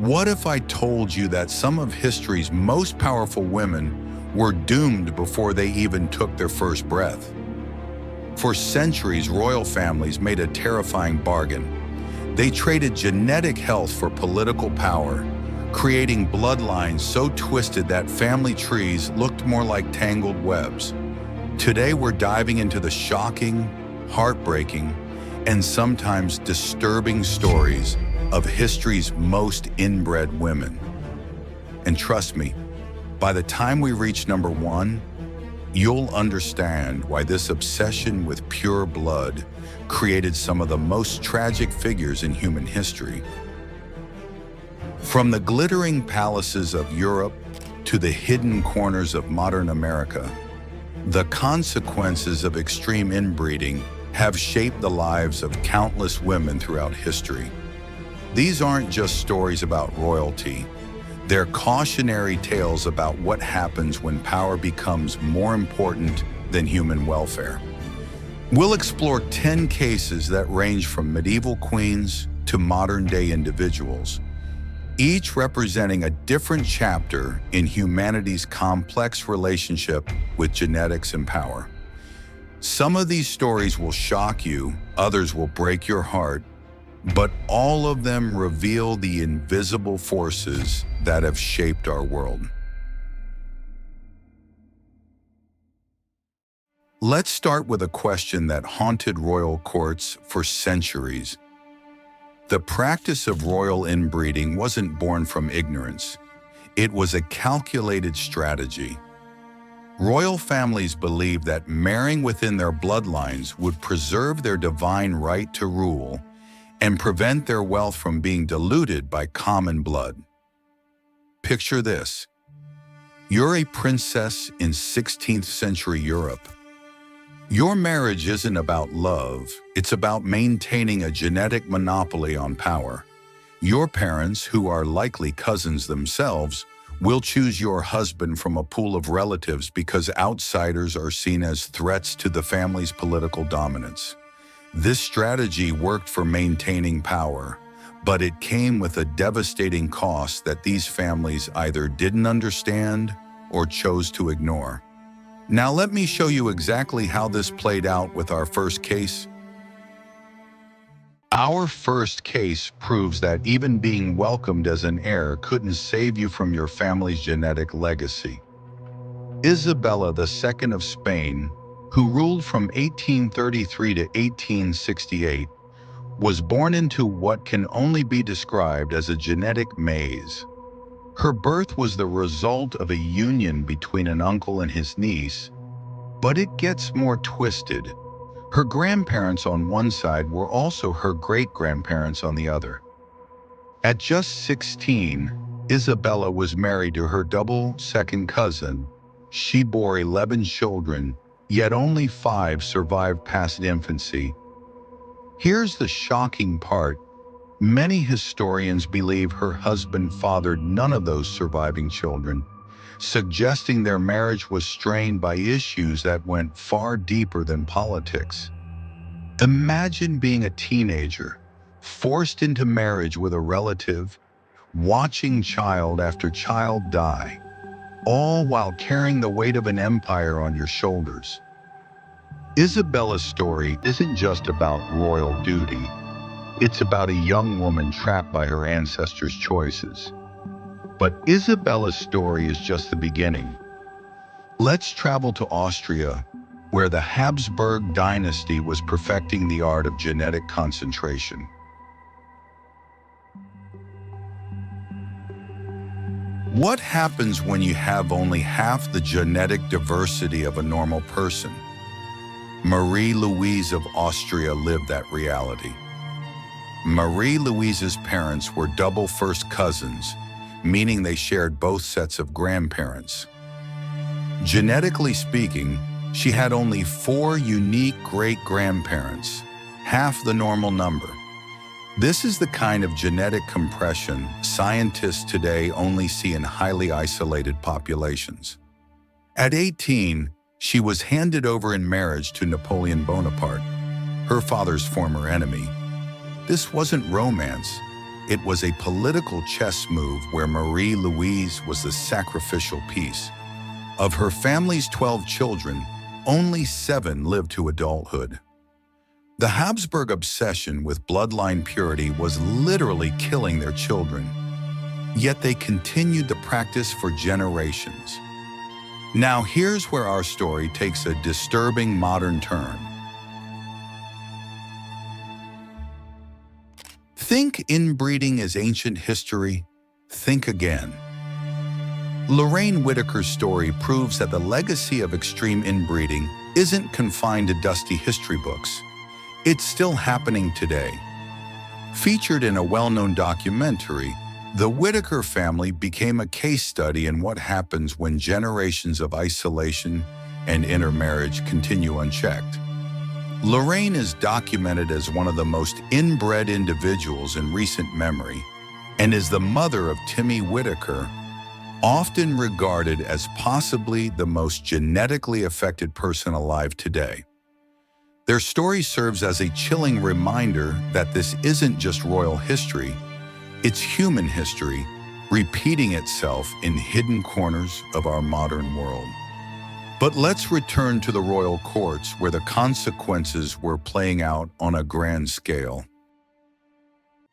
What if I told you that some of history's most powerful women were doomed before they even took their first breath? For centuries, royal families made a terrifying bargain. They traded genetic health for political power, creating bloodlines so twisted that family trees looked more like tangled webs. Today, we're diving into the shocking, heartbreaking, and sometimes disturbing stories of history's most inbred women. And trust me, by the time we reach number 1, you'll understand why this obsession with pure blood created some of the most tragic figures in human history. From the glittering palaces of Europe to the hidden corners of modern America, the consequences of extreme inbreeding have shaped the lives of countless women throughout history. These aren't just stories about royalty. They're cautionary tales about what happens when power becomes more important than human welfare. We'll explore 10 cases that range from medieval queens to modern-day individuals, each representing a different chapter in humanity's complex relationship with genetics and power. Some of these stories will shock you, others will break your heart, but all of them reveal the invisible forces that have shaped our world. Let's start with a question that haunted royal courts for centuries. The practice of royal inbreeding wasn't born from ignorance. It was a calculated strategy. Royal families believed that marrying within their bloodlines would preserve their divine right to rule and prevent their wealth from being diluted by common blood. Picture this. You're a princess in 16th century Europe. Your marriage isn't about love, it's about maintaining a genetic monopoly on power. Your parents, who are likely cousins themselves, will choose your husband from a pool of relatives because outsiders are seen as threats to the family's political dominance. This strategy worked for maintaining power, but it came with a devastating cost that these families either didn't understand or chose to ignore. Now let me show you exactly how this played out with our first case. Our first case proves that even being welcomed as an heir couldn't save you from your family's genetic legacy. Isabella II of Spain, who ruled from 1833 to 1868, was born into what can only be described as a genetic maze. Her birth was the result of a union between an uncle and his niece, but it gets more twisted. Her grandparents on one side were also her great-grandparents on the other. At just 16, Isabella was married to her double second cousin. She bore 11 children, yet only 5 survived past infancy. Here's the shocking part. Many historians believe her husband fathered none of those surviving children, suggesting their marriage was strained by issues that went far deeper than politics. Imagine being a teenager, forced into marriage with a relative, watching child after child die, all while carrying the weight of an empire on your shoulders. Isabella's story isn't just about royal duty. It's about a young woman trapped by her ancestors' choices. But Isabella's story is just the beginning. Let's travel to Austria, where the Habsburg dynasty was perfecting the art of genetic concentration. What happens when you have only half the genetic diversity of a normal person? Marie-Louise of Austria lived that reality. Marie-Louise's parents were double first cousins, meaning they shared both sets of grandparents. Genetically speaking, she had only 4 unique great-grandparents, half the normal number. This is the kind of genetic compression scientists today only see in highly isolated populations. At 18, she was handed over in marriage to Napoleon Bonaparte, her father's former enemy. This wasn't romance, it was a political chess move where Marie Louise was the sacrificial piece. Of her family's 12 children, only 7 lived to adulthood. The Habsburg obsession with bloodline purity was literally killing their children, yet they continued the practice for generations. Now here's where our story takes a disturbing modern turn. Think inbreeding as ancient history? Think again. Lorraine Whitaker's story proves that the legacy of extreme inbreeding isn't confined to dusty history books. It's still happening today. Featured in a well-known documentary, the Whitaker family became a case study in what happens when generations of isolation and intermarriage continue unchecked. Lorraine is documented as one of the most inbred individuals in recent memory and is the mother of Timmy Whitaker, often regarded as possibly the most genetically affected person alive today. Their story serves as a chilling reminder that this isn't just royal history, it's human history repeating itself in hidden corners of our modern world. But let's return to the royal courts where the consequences were playing out on a grand scale.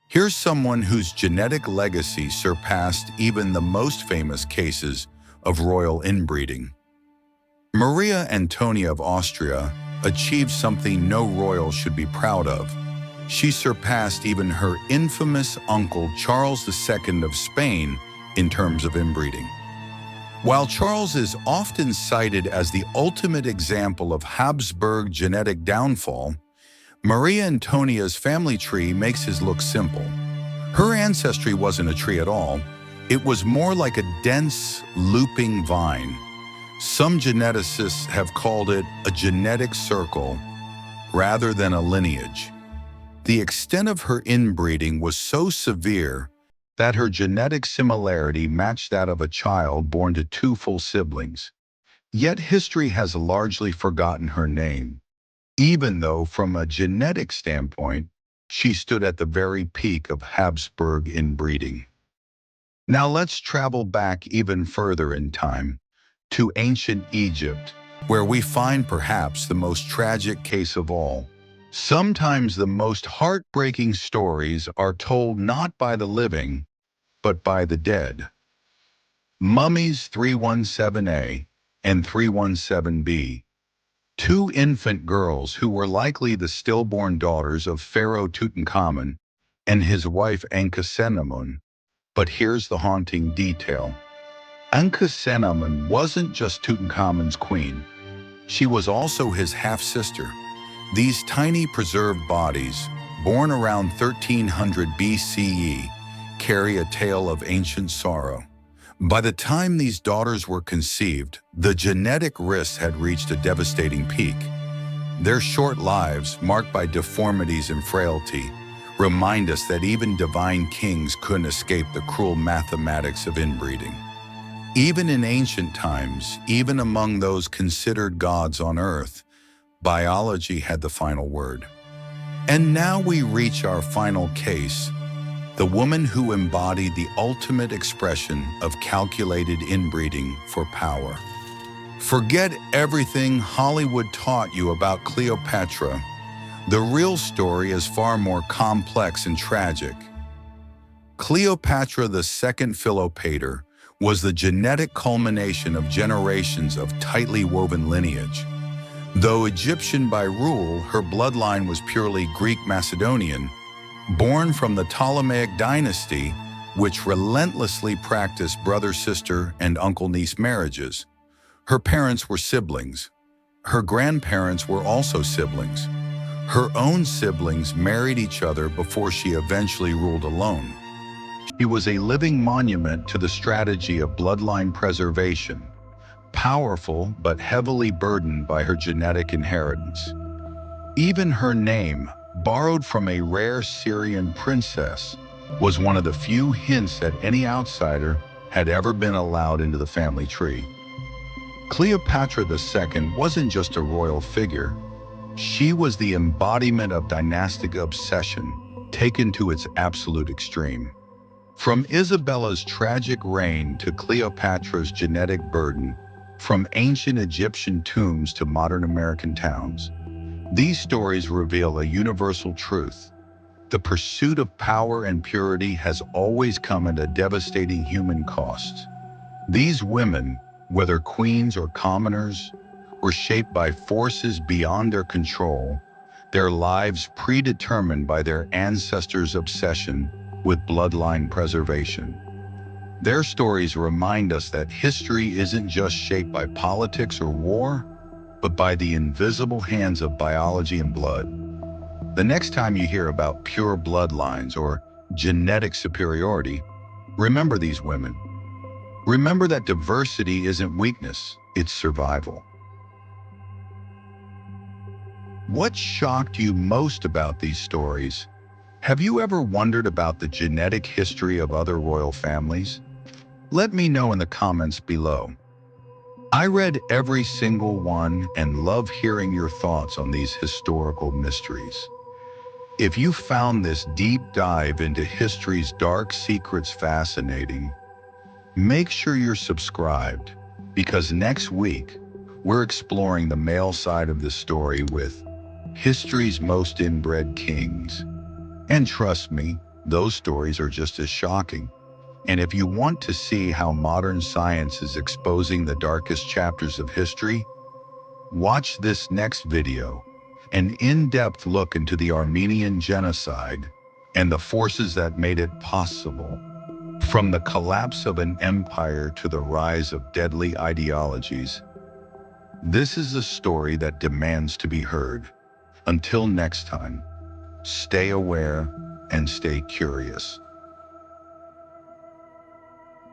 Here's someone whose genetic legacy surpassed even the most famous cases of royal inbreeding. Maria Antonia of Austria achieved something no royal should be proud of. She surpassed even her infamous uncle Charles II of Spain in terms of inbreeding. While Charles is often cited as the ultimate example of Habsburg genetic downfall, Maria Antonia's family tree makes his look simple. Her ancestry wasn't a tree at all. It was more like a dense, looping vine. Some geneticists have called it a genetic circle rather than a lineage. The extent of her inbreeding was so severe that her genetic similarity matched that of a child born to 2 full siblings. Yet history has largely forgotten her name, even though from a genetic standpoint, she stood at the very peak of Habsburg inbreeding. Now let's travel back even further in time, to ancient Egypt, where we find perhaps the most tragic case of all. Sometimes the most heartbreaking stories are told not by the living, but by the dead. Mummies 317A and 317B, 2 infant girls who were likely the stillborn daughters of Pharaoh Tutankhamun and his wife Ankhesenamun. But here's the haunting detail. Ankhesenamun wasn't just Tutankhamun's queen. She was also his half-sister. These tiny preserved bodies, born around 1300 BCE, carry a tale of ancient sorrow. By the time these daughters were conceived, the genetic risks had reached a devastating peak. Their short lives, marked by deformities and frailty, remind us that even divine kings couldn't escape the cruel mathematics of inbreeding. Even in ancient times, even among those considered gods on earth, biology had the final word. And now we reach our final case, the woman who embodied the ultimate expression of calculated inbreeding for power. Forget everything Hollywood taught you about Cleopatra. The real story is far more complex and tragic. Cleopatra II Philopator was the genetic culmination of generations of tightly woven lineage. Though Egyptian by rule, her bloodline was purely Greek-Macedonian, born from the Ptolemaic dynasty, which relentlessly practiced brother-sister and uncle-niece marriages. Her parents were siblings. Her grandparents were also siblings. Her own siblings married each other before she eventually ruled alone. She was a living monument to the strategy of bloodline preservation, powerful but heavily burdened by her genetic inheritance. Even her name, borrowed from a rare Syrian princess, was one of the few hints that any outsider had ever been allowed into the family tree. Cleopatra II wasn't just a royal figure. She was the embodiment of dynastic obsession, taken to its absolute extreme. From Isabella's tragic reign to Cleopatra's genetic burden, from ancient Egyptian tombs to modern American towns, these stories reveal a universal truth. The pursuit of power and purity has always come at a devastating human cost. These women, whether queens or commoners, were shaped by forces beyond their control, their lives predetermined by their ancestors' obsession with bloodline preservation. Their stories remind us that history isn't just shaped by politics or war, but by the invisible hands of biology and blood. The next time you hear about pure bloodlines or genetic superiority, remember these women. Remember that diversity isn't weakness, it's survival. What shocked you most about these stories? Have you ever wondered about the genetic history of other royal families? Let me know in the comments below. I read every single one and love hearing your thoughts on these historical mysteries. If you found this deep dive into history's dark secrets fascinating, make sure you're subscribed, because next week, we're exploring the male side of the story with history's most inbred kings. And trust me, those stories are just as shocking. And if you want to see how modern science is exposing the darkest chapters of history, watch this next video, an in-depth look into the Armenian genocide and the forces that made it possible. From the collapse of an empire to the rise of deadly ideologies, this is a story that demands to be heard. Until next time, stay aware and stay curious.